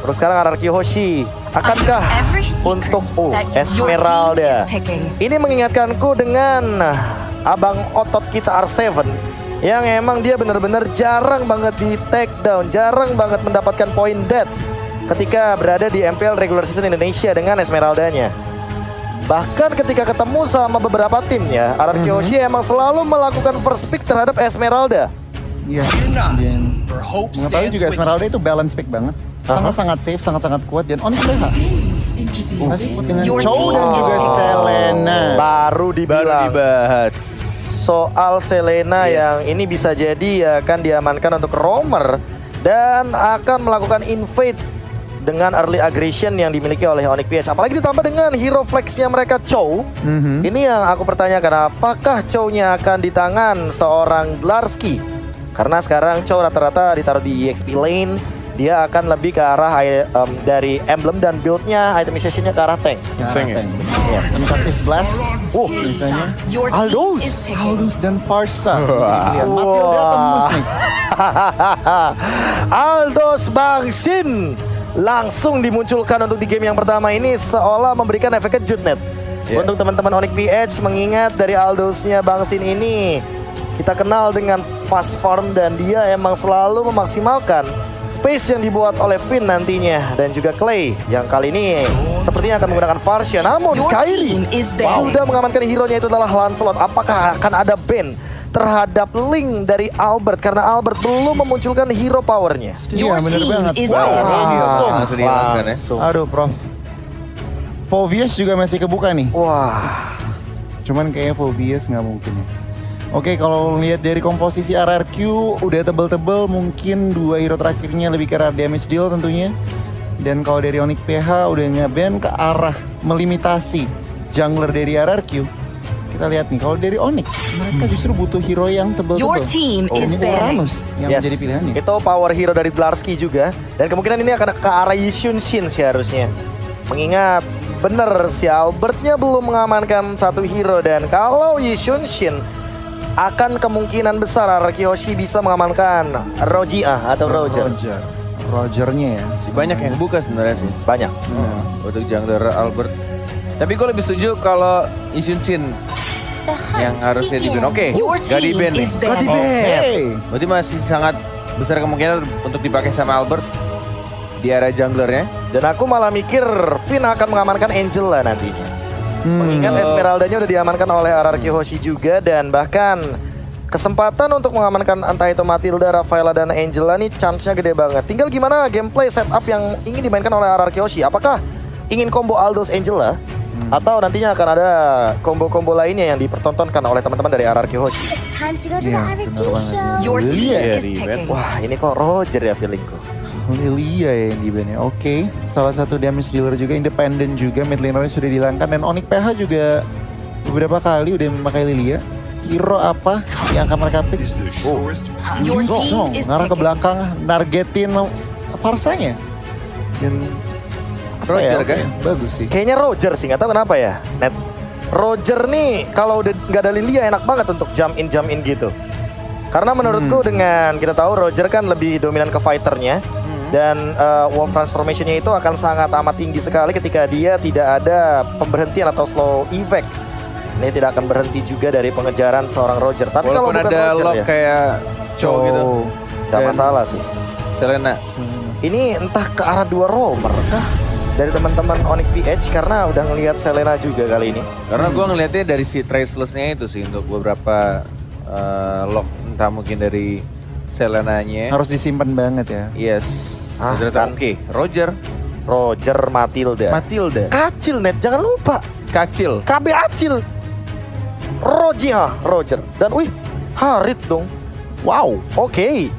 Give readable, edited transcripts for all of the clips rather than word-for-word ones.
Terus sekarang RRQ Hoshi. Akankah untuk Esmeralda? Ini mengingatkanku dengan abang otot kita R7 yang emang dia benar-benar jarang banget di take down, jarang banget mendapatkan poin death ketika berada di MPL Regular Season Indonesia dengan Esmeraldanya. Bahkan ketika ketemu sama beberapa timnya, RRQ Hoshi emang selalu melakukan first pick terhadap Esmeralda. Yes, dan mengetahui juga Esmeralda itu balance pick banget. Sangat-sangat safe, sangat-sangat kuat, dan Onyx PH masih dengan Chow dan juga Selena. Baru dibahas soal Selena yang ini bisa jadi akan diamankan untuk roamer dan akan melakukan invade dengan early aggression yang dimiliki oleh Onyx PH. Apalagi ditambah dengan hero flexnya mereka Chow. Ini yang aku pertanyakan, apakah Chow-nya akan di tangan seorang Glarski? Karena sekarang Chow rata-rata ditaruh di EXP lane. Dia akan lebih ke arah dari emblem dan build-nya, itemization-nya ke arah tank. Tank ya? Yes. Kasih blast. Misalnya Aldous dan Farsa. Matilda tembus nih. Aldous Bangsin langsung dimunculkan untuk di game yang pertama ini, seolah memberikan efek kejut net. Untuk teman-teman Onyx PH, mengingat dari Aldous-nya Bangsin ini kita kenal dengan fast farm dan dia emang selalu memaksimalkan space yang dibuat oleh Finn nantinya, dan juga Clay yang kali ini sepertinya akan menggunakan Farsia. Namun Kairi sudah mengamankan hero-nya, itu adalah Lancelot. Apakah akan ada ban terhadap Link dari Albert karena Albert belum memunculkan hero powernya? Iya bener banget. Langsung. Aduh Prof, Phoveus juga masih kebuka nih. Wah, cuman kayaknya Phoveus nggak mungkin ya. Oke, kalau lihat dari komposisi RRQ udah tebel-tebel, mungkin dua hero terakhirnya lebih ke arah damage deal tentunya. Dan kalau dari Onyx PH udah nge-ban ke arah melimitasi jungler dari RRQ. Kita lihat nih, kalau dari Onyx mereka justru butuh hero yang tebel-tebel. Ini Uranus yang menjadi pilihannya. Itu power hero dari Glarski juga. Dan kemungkinan ini akan ke arah Yishun Shin sih harusnya. Mengingat bener si Albertnya belum mengamankan satu hero, dan kalau Yishun Shin akan kemungkinan besar RRQ Hoshi bisa mengamankan Roger atau Roger. Rogernya ya. Banyak yang buka sebenarnya sih. Banyak. Untuk jungler Albert. Tapi gue lebih setuju kalau Yishun Shin yang harusnya di ban. Oke, gak di ban nih. Gak di ban. Berarti masih sangat besar kemungkinan untuk dipakai sama Albert di area junglernya. Dan aku malah mikir Finn akan mengamankan Angela nantinya. Mengingat Esmeraldanya udah diamankan oleh RRQ Hoshi juga, dan bahkan kesempatan untuk mengamankan entah itu Matilda, Rafaela, dan Angela nih chance-nya gede banget. Tinggal gimana gameplay setup yang ingin dimainkan oleh RRQ Hoshi. Apakah ingin combo Aldous Angela atau nantinya akan ada combo-combo lainnya yang dipertontonkan oleh teman-teman dari RRQ Hoshi? Wah, ini kok Roger ya feelingku. Lilia ya yang di-ban ya. Oke, salah satu damage dealer juga, independen juga, mid lanernya sudah dihilangkan, dan Onyx PH juga beberapa kali udah memakai Lilia. Hero apa yang akan mereka pick? Song ngarah ke belakang, nargetin Farsanya. Dan Roger kan? Bagus sih. Kayaknya Roger sih, nggak tahu kenapa ya, Net. Roger nih kalau udah nggak ada Lilia enak banget untuk jump in gitu. Karena menurutku dengan kita tahu Roger kan lebih dominan ke fighternya. Dan Wolf Transformation-nya itu akan sangat amat tinggi sekali ketika dia tidak ada pemberhentian atau slow evac. Ini tidak akan berhenti juga dari pengejaran seorang Roger. Tapi walaupun kalau bukan ada Roger lock ya, kayak Chow gitu, gak masalah sih. Selena. Ini entah ke arah dua roamer kah dari teman-teman Onyx PH, karena udah ngelihat Selena juga kali ini. Karena gue ngelihatnya dari si traceless-nya itu sih untuk beberapa lock, entah mungkin dari Selenanya. Harus disimpan banget ya. Yes. Kan. Oke, Roger Matilda. Kacil Net, jangan lupa. Kacil. KB Acil. Roger. Dan wih, Harit dong. Wow, oke.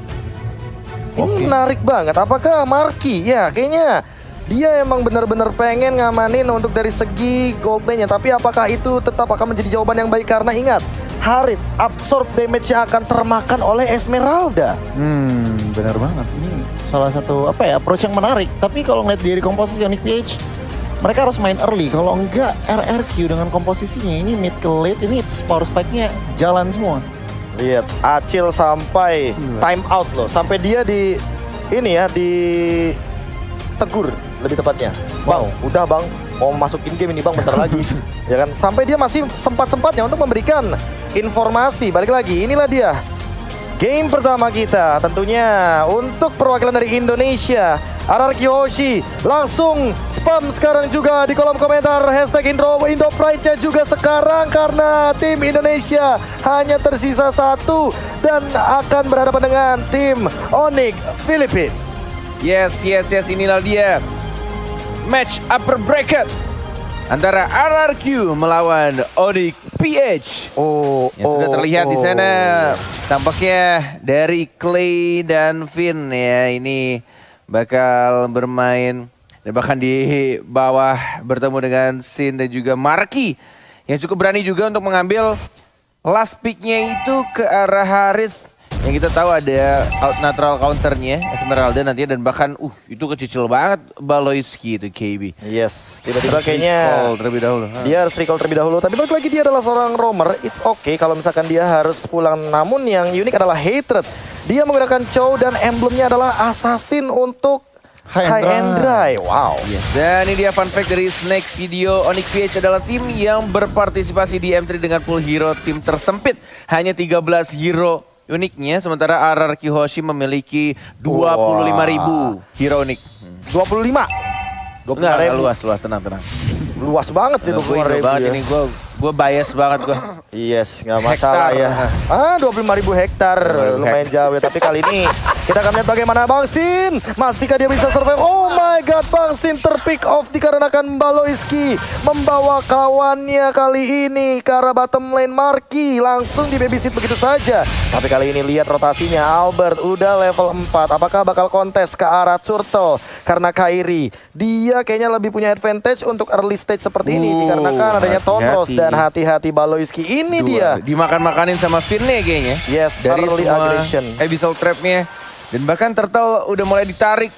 Ini menarik banget. Apakah Marky? Ya, kayaknya dia emang benar-benar pengen ngamanin untuk dari segi gold lane-nya. Tapi apakah itu tetap akan menjadi jawaban yang baik? Karena ingat, Harit absorb damage-nya akan termakan oleh Esmeralda. Benar banget. Ini salah satu approach yang menarik. Tapi kalau ngeliat dari komposisi Onyx PH, mereka harus main early. Kalau enggak, RRQ dengan komposisinya ini mid ke late, ini power spike-nya jalan semua. Lihat, Acil sampai time out loh. Sampai dia di ini ya, di tegur lebih tepatnya. Bang, udah bang, mau masukin game ini bang bentar lagi. Ya kan, sampai dia masih sempat-sempatnya untuk memberikan informasi. Balik lagi, inilah dia game pertama kita tentunya untuk perwakilan dari Indonesia. RRQ Hoshi langsung spam sekarang juga di kolom komentar hashtag Indo Pride-nya juga sekarang karena tim Indonesia hanya tersisa 1 dan akan berhadapan dengan tim Onyx Philippines. Yes, inilah dia match upper bracket antara RRQ melawan Onyx PH. Yang sudah terlihat di sana tampaknya dari Clay dan Finn ya, ini bakal bermain dan bahkan di bawah bertemu dengan Sin dan juga Marky yang cukup berani juga untuk mengambil last picknya itu ke arah Harith. Yang kita tahu ada natural counternya Esmeralda nantinya dan bahkan itu kecil banget Baloyski itu KB. Yes, tiba-tiba kayaknya terlebih dahulu. Dia harus recall terlebih dahulu. Tapi balik lagi dia adalah seorang roamer. It's okay kalau misalkan dia harus pulang. Namun yang unik adalah Hatred. Dia menggunakan Chow dan emblemnya adalah Assassin untuk High and Dry. Wow. Yes. Dan ini dia fun fact dari Snake Video. Onyx PH adalah tim yang berpartisipasi di M3 dengan pool hero tim tersempit. Hanya 13 hero uniknya, sementara RRQ Hoshi memiliki 25.000 hero unik. 25? 25.000. Luas, tenang. Luas banget itu 25.000 banget ya. ini gue bias banget gue. Yes, nggak masalah ya. 25.000 hektar lumayan jauh ya. Tapi kali ini kita akan melihat bagaimana Bang Sin. Masihkah dia bisa survive? Oh my god, Bang Sin terpick off dikarenakan Baloyski membawa kawannya kali ini ke arah bottom lane. Marky langsung di babysit begitu saja. Tapi kali ini lihat rotasinya, Albert udah level 4. Apakah bakal kontes ke arah Turtle? Karena Kairi, dia kayaknya lebih punya advantage untuk early stage seperti ini dikarenakan adanya Tonros dan hati-hati Baloyski. Ini dia dimakan-makanin sama Finn nih kayaknya. Yes, dari early semua aggression. Abyssal trapnya. Dan bahkan Turtle udah mulai ditarik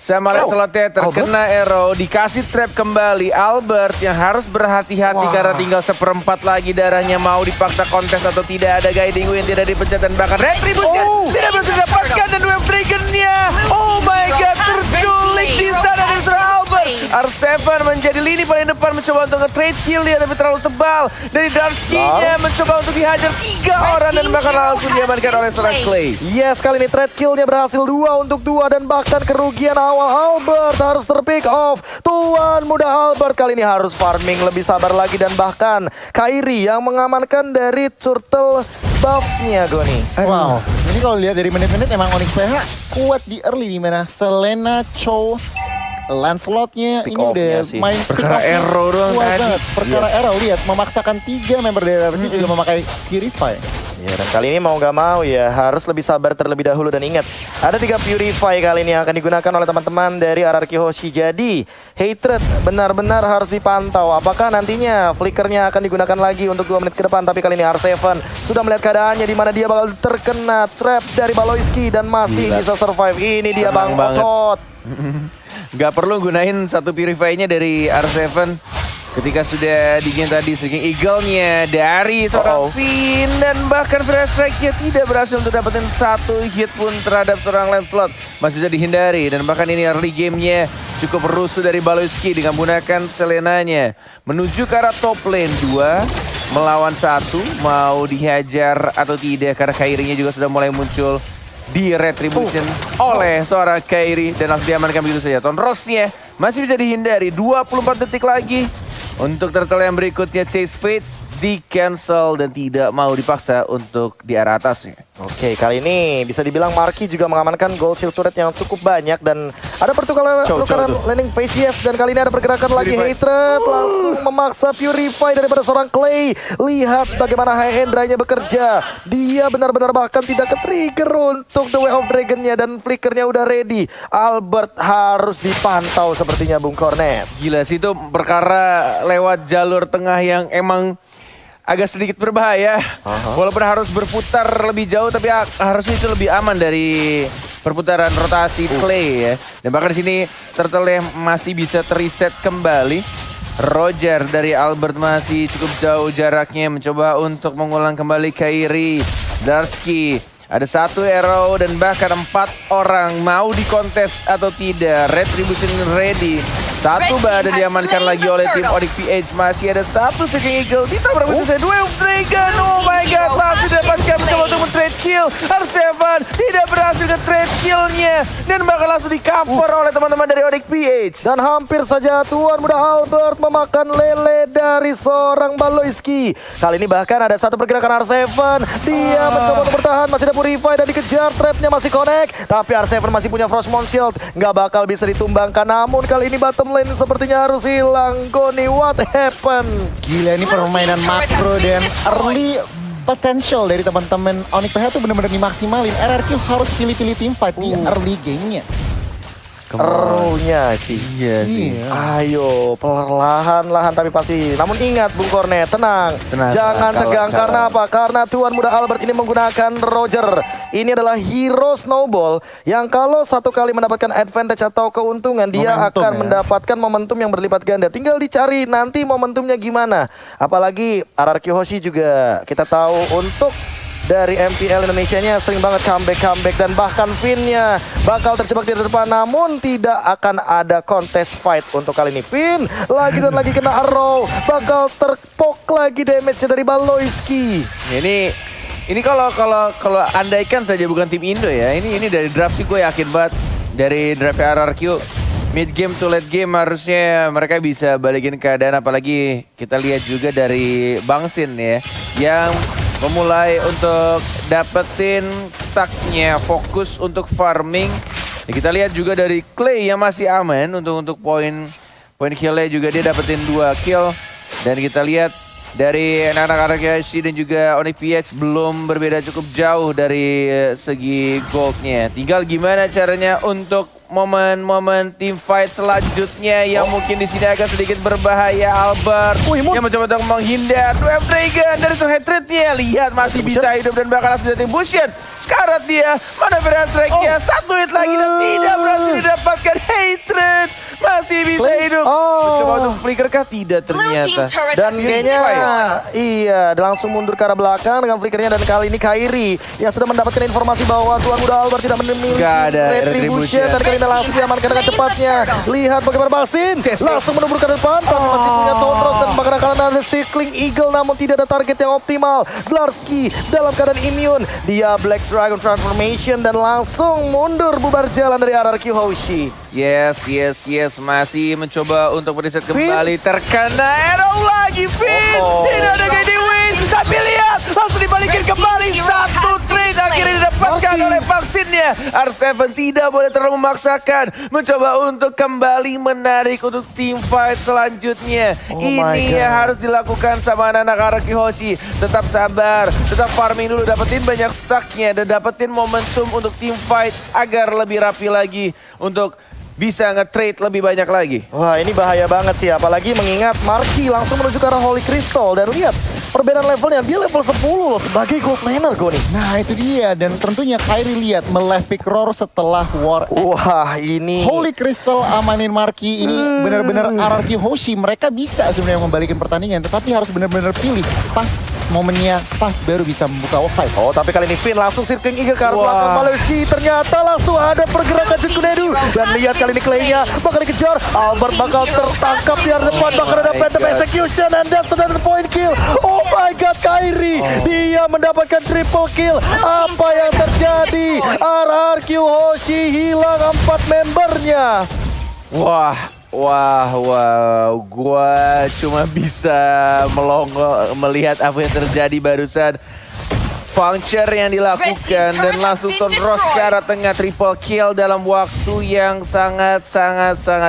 sama Lancelotnya, terkena arrow, dikasih trap kembali. Albert yang harus berhati-hati karena tinggal 1/4 lagi darahnya, mau dipaksa kontes atau tidak. Ada guiding win, tidak dipencet dan bahkan retribution tidak berhasil didapatkan dan wave dragonnya. Oh my god, terculik di sana dari seorang Albert. R7 menjadi lini paling depan mencoba untuk nge-trade kill dia tapi terlalu tebal. Dari Darksky-nya mencoba untuk dihajar 3 orang dan bahkan langsung diamankan oleh seorang Clay. Yes, kali ini trade kill-nya berhasil 2 untuk 2 dan bahkan kerugian awal Albert harus terpick off. Tuan muda Albert kali ini harus farming lebih sabar lagi dan bahkan Kairi yang mengamankan dari Turtle buff-nya Goni. Wow, ini kalau lihat dari menit-menit emang Onyx PH kuat di early di mana Selena, Chow, Lancelotnya ini udah main perkara arrow doang tadi. Perkara arrow, lihat memaksakan 3 member dari RRQ juga memakai Purify. Ya, dan kali ini mau gak mau ya harus lebih sabar terlebih dahulu dan ingat ada 3 Purify kali ini yang akan digunakan oleh teman-teman dari RRQ Hoshi. Jadi Hatred benar-benar harus dipantau apakah nantinya flickernya akan digunakan lagi untuk 2 menit ke depan. Tapi kali ini R7 sudah melihat keadaannya di mana dia bakal terkena trap dari Baloyski dan masih bisa survive. Ini dia Bang Otot. Gak perlu gunain satu Purify-nya dari R7 ketika sudah di game tadi. Streaking Eagle-nya dari seorang Finn dan bahkan Flash Strike-nya tidak berhasil untuk dapetin 1 hit pun terhadap seorang Lancelot. Masih bisa dihindari dan bahkan ini early game-nya cukup rusuh dari Baloyski dengan menggunakan Selenanya menuju ke arah top lane. 2 melawan 1, mau dihajar atau tidak karena Kairi-nya juga sudah mulai muncul di retribution oleh seorang Kairi dan langsung diamankan begitu saja. Tonrosnya masih bisa dihindari. 24 detik lagi untuk Turtle yang berikutnya. Chase Fate di cancel dan tidak mau dipaksa untuk di arah atasnya. Oke, kali ini bisa dibilang Marky juga mengamankan gold shield turret yang cukup banyak dan ada pertukaran landing phase. Yes, dan kali ini ada pergerakan lagi Hatred langsung memaksa Purify daripada seorang Clay. Lihat bagaimana High and Dry-nya bekerja. Dia benar-benar bahkan tidak ke-trigger untuk The Way of Dragon-nya dan flickernya udah ready. Albert harus dipantau sepertinya Bung Cornet. Gila sih itu perkara lewat jalur tengah yang emang agak sedikit berbahaya. Walaupun harus berputar lebih jauh tapi harusnya itu lebih aman dari perputaran rotasi play ya. Dan bahkan di sini Turtle masih bisa reset kembali. Roger dari Albert masih cukup jauh jaraknya mencoba untuk mengulang kembali Kairi. Darksky Ada 1 arrow dan bahkan 4 orang mau dikontes atau tidak. Retribution ready. 1 badan diamankan lagi oleh tim Onyx PH. Masih ada 1 Seeking Eagle. Ditabrak begitu saja 2 Dragon. Oh my god, langsung didapatkan mencoba untuk men-trade kill. R7 tidak berhasil nge-trade killnya. Dan bakal langsung di-cover oleh teman-teman dari Onyx PH. Dan hampir saja Tuan Muda Albert memakan lele dari seorang Baloyski. Kali ini bahkan ada 1 pergerakan R7. Dia mencoba untuk bertahan, masih ada Purify dan dikejar, trapnya masih connect. Tapi R7 masih punya Frostmourne Shield, nggak bakal bisa ditumbangkan. Namun kali ini bottom lane sepertinya harus hilang. Goni, what happened? Gila, ini permainan makro dan early potential dari teman-teman Onyx PH tuh bener-bener dimaksimalin. RRQ harus pilih-pilih teamfight di early game-nya. Erunya sih. Iya sih. Ayo, perlahan-lahan tapi pasti. Namun ingat Bung Kornet, tenang. Jangan tegang. Karena apa? Karena Tuan Muda Albert ini menggunakan Roger. Ini adalah hero snowball yang kalau 1 kali mendapatkan advantage atau keuntungan, dia Momentum akan ya. mendapatkan momentum yang berlipat ganda. Tinggal dicari nanti momentumnya gimana. Apalagi RRQ Hoshi juga kita tahu untuk dari MPL Indonesia-nya sering banget comeback dan bahkan Finn-nya bakal terjebak di depan, namun tidak akan ada contest fight untuk kali ini. Finn lagi dan lagi kena arrow, bakal terpok lagi damage-nya dari Baloyski. Ini kalau andaikan saja bukan tim Indo ya. Ini dari draft sih gue yakin banget dari draft RRQ. Mid game to late game harusnya mereka bisa balikin keadaan, apalagi kita lihat juga dari Bangsin ya yang memulai untuk dapetin stacknya, fokus untuk farming. Ya, kita lihat juga dari Clay yang masih aman untuk poin killnya juga dia dapetin 2 kill. Dan kita lihat dari anak-anak RRQ dan juga Onyx PH belum berbeda cukup jauh dari segi goldnya. Tinggal gimana caranya untuk momen-momen team fight selanjutnya yang mungkin di sini agak sedikit berbahaya. Albert yang mencoba untuk menghindar. Web Dragon dari hatred-nya, lihat masih bisa hidup dan bakal langsung jatuh Bushian. Sekarat dia, mana berat strike-nya, 1 hit lagi dan tidak berhasil didapatkan. Hatred masih bisa hidup. Mencoba untuk flicker kah? Tidak ternyata. Dan kayaknya iya, langsung mundur ke arah belakang dengan flickernya. Dan kali ini Kairi yang sudah mendapatkan informasi bahwa Tuan Muda Albert tidak memiliki retribution. Dan kali ini langsung diamankan dengan cepatnya. Lihat bagaimana Basin langsung menubur ke depan, tapi masih punya Tonros dan bahkan ada Seeking Eagle, namun tidak ada target yang optimal. Glarski dalam keadaan immune. Dia Black Dragon Transformation dan langsung mundur bubar jalan dari RRQ Hoshi. Yes. Masih mencoba untuk mereset kembali. Terkena arrow lagi, Finn. Tidak ada Gedi win. Tapi lihat, langsung dibalikin kembali. 1 trade akhirnya didapatkan oleh vaksinnya. R7 tidak boleh terlalu memaksakan. Mencoba untuk kembali menarik untuk team fight selanjutnya. Ini yang harus dilakukan sama anak-anak RRQ Hoshi. Tetap sabar, tetap farming dulu. Dapetin banyak stacknya dan dapetin momentum untuk team fight agar lebih rapi lagi untuk bisa nge-trade lebih banyak lagi. Wah, ini bahaya banget sih, apalagi mengingat Marky langsung menuju ke arah Holy Crystal. Dan lihat perbedaan levelnya, dia level 10 loh sebagai gold laner Goni. Nah itu dia, dan tentunya Kairi lihat melevik roar setelah war. Wah, ini Holy Crystal amanin Marky, ini benar-benar RRQ Hoshi. Mereka bisa sebenarnya membalikin pertandingan, tetapi harus benar-benar pilih pas momennya, pas baru bisa membuka fight. Oh, tapi kali ini Finn langsung Seeking Eagle ke arah belakang Baloyski. Ternyata langsung ada pergerakan Jutkunedu. Dan lihat kali ini Clay-nya bakal dikejar. Albert bakal tertangkap di arah depan. Bakal ada Phantom Execution and that's another point kill. Oh my god, Kairi. Dia mendapatkan triple kill. Apa yang terjadi? RRQ Hoshi hilang 4 membernya. Wah, gua cuma bisa melongo melihat apa yang terjadi barusan. Puncture yang dilakukan dan langsung Tonros ke arah tengah, triple kill dalam waktu yang sangat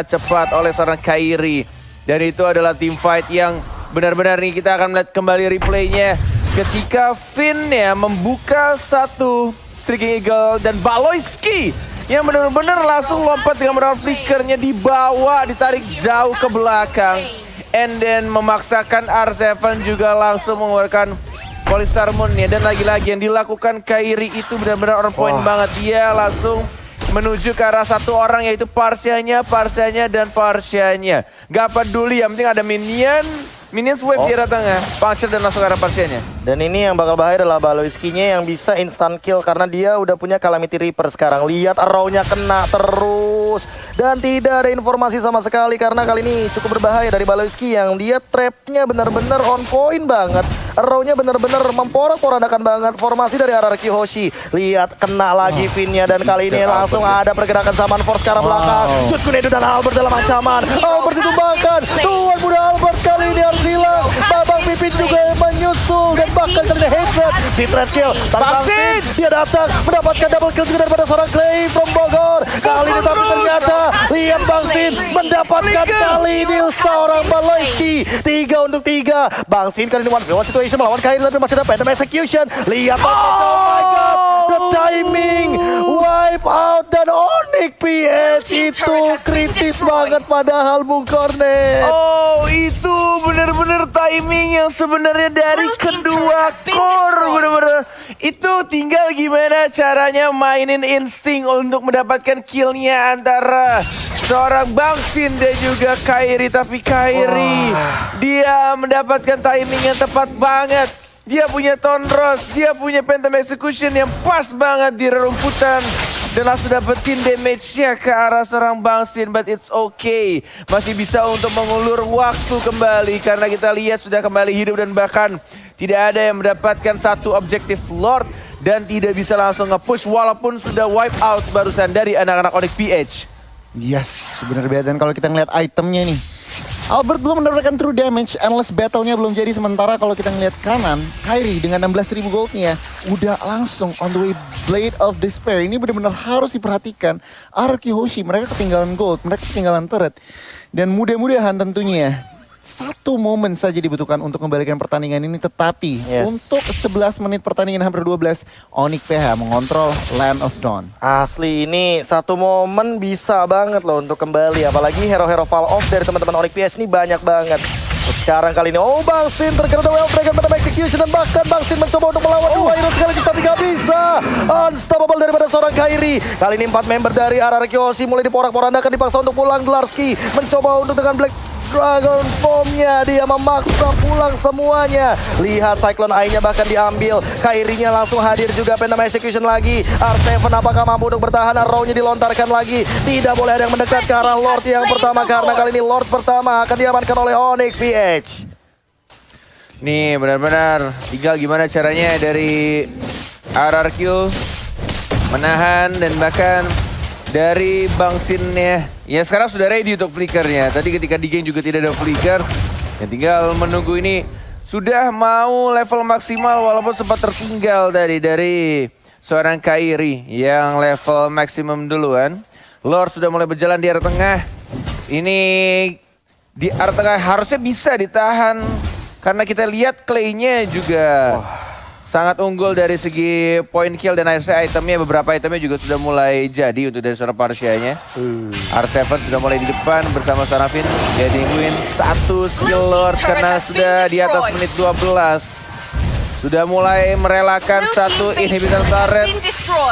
cepat oleh seorang Kairi. Dan itu adalah team fight yang benar-benar nih kita akan melihat kembali replaynya ketika Finn ya membuka 1 Seeking Eagle dan Baloyski yang benar-benar langsung lompat dengan melawan flickernya, dibawa, ditarik jauh ke belakang. And then memaksakan R7 juga langsung mengeluarkan Polystar Moon ya. Dan lagi-lagi yang dilakukan Kairi itu benar-benar on point banget. Dia langsung menuju ke arah 1 orang yaitu Parsianya dan Parsianya. Gak peduli, yang penting ada minion Minions wave di arah tengah, puncture dan langsung arah pasiennya. Dan ini yang bakal bahaya adalah Baloiski-nya yang bisa instant kill karena dia udah punya Calamity Reaper sekarang. Lihat arrow-nya kena terus. Dan tidak ada informasi sama sekali karena kali ini cukup berbahaya dari Baloiski yang dia trap-nya benar-benar on point banget. Arrow-nya benar-benar memporak-porandakan banget formasi dari RRQ Hoshi. Lihat kena lagi Vin-nya dan kali ini langsung ada pergerakan Saman Force ke arah belakang. Shoot Kunedo dan Albert dalam ancaman. Albert ditumbangkan. Tuan muda Albert kali ini harus hilang. Babang Pipin juga yang menyusul dan bahkan kali ini headset di trap kill. Bangsin dia datang mendapatkan double kill juga daripada seorang Clay from Bogor. Kali ini tapi ternyata lihat Bangsin mendapatkan kali ini seorang Baloiski. 3 untuk 3. Bangsin kali ini 1v1 situation melawan Kairi tapi masih ada Phantom Execution. Lihat oh my god, the timing wipe out dan Onyx PH itu kritis banget padahal Bung Kornet. Oh, itu benar-benar timing yang sebenarnya dari kedua core, benar-benar. Itu tinggal gimana caranya mainin insting untuk mendapatkan killnya antara seorang Bangsin dan juga Kairi. Tapi Kairi, dia mendapatkan timing yang tepat banget. Dia punya Tonros, dia punya Phantom Execution yang pas banget di rerumputan. Dan langsung dapetin damage-nya ke arah seorang Bangsin. But it's okay. Masih bisa untuk mengulur waktu kembali. Karena kita lihat sudah kembali hidup dan bahkan tidak ada yang mendapatkan satu objektif Lord. Dan tidak bisa langsung nge-push walaupun sudah wipe out barusan dari anak-anak Onyx PH. Yes, bener banget. Dan kalau kita ngeliat itemnya nih, Albert belum mendapatkan true damage, endless battle-nya belum jadi. Sementara kalau kita ngeliat kanan, Kairi dengan 16.000 gold-nya udah langsung on the way Blade of Despair. Ini benar-benar harus diperhatikan. RRQ Hoshi, mereka ketinggalan gold, mereka ketinggalan turret. Dan mudah-mudahan tentunya satu momen saja dibutuhkan untuk kembalikan pertandingan ini. Tetapi untuk 11 menit pertandingan hampir 12, Onyx PH mengontrol Land of Dawn. Asli ini satu momen bisa banget loh untuk kembali. Apalagi hero-hero fall off dari teman-teman Onyx PH ini banyak banget. Sekarang kali ini, oh Bangsin terkena Well Dragon Phantom Execution dan bahkan Bangsin mencoba untuk melawan dua hero sekaligus tapi gak bisa. Unstoppable daripada seorang Kairi. Kali ini 4 member dari RRQ Hoshi mulai diporak-porandakan, dipaksa untuk pulang. Glarski mencoba untuk dengan Black Dragon Form-nya, dia memaksa pulang semuanya. Lihat Cyclone Eye-nya bahkan diambil. Kairinya langsung hadir juga, Phantom Execution lagi. R7 apakah mampu untuk bertahan? Arrow-nya dilontarkan lagi. Tidak boleh ada yang mendekat ke arah Lord yang pertama karena kali ini Lord pertama akan diamankan oleh Onyx PH. Nih benar-benar tinggal gimana caranya dari RRQ menahan dan bahkan dari Bangsinnya. Ya sekarang sudah ready untuk flickernya. Tadi ketika di game juga tidak ada flicker. Ya tinggal menunggu ini. Sudah mau level maksimal walaupun sempat tertinggal tadi dari seorang Kairi yang level maksimum duluan. Lord sudah mulai berjalan di arah tengah. Ini di arah tengah harusnya bisa ditahan. Karena kita lihat Clay-nya juga sangat unggul dari segi point kill dan itemnya, beberapa itemnya juga sudah mulai jadi untuk dari seorang Parsianya. R7 sudah mulai di depan bersama Sarafin. Jadi win satu skill Lord karena sudah di atas menit 12. Sudah mulai merelakan satu inhibitor turret.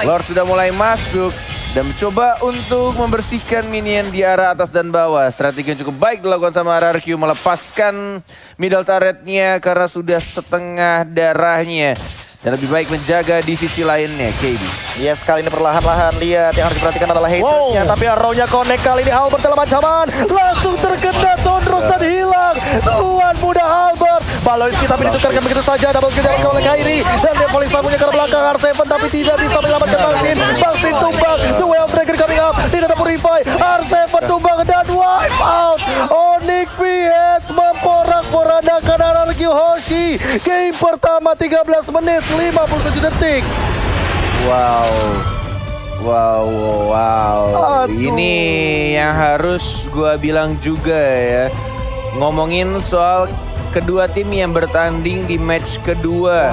Lord sudah mulai masuk dan mencoba untuk membersihkan minion di arah atas dan bawah. Strategi yang cukup baik dilakukan sama RRQ, melepaskan middle turretnya karena sudah setengah darahnya. Dan lebih baik menjaga di sisi lainnya, KD. Yes, kali ini perlahan-lahan lihat yang harus diperhatikan adalah haters-nya. Tapi arrow-nya connect kali ini Albert dalam ancaman. Langsung terkena Sondros dan hilang. Tuan muda Albert. Baloiski tapi ditukarkan begitu saja. Double kill dari oleh Kairi. Dan dia polis punya ke belakang R7 tapi tidak bisa menyelamatkan Bangsin. Bangsin tumbang. The Well Dragon coming up. Tidak ada Purify. R7 tumbang dan wipe out. Onyx PH memporak-porandakan RRQ Hoshi. Game pertama 13 menit 57 detik. Wow. Ini yang harus gua bilang juga ya. Ngomongin soal kedua tim yang bertanding di match kedua.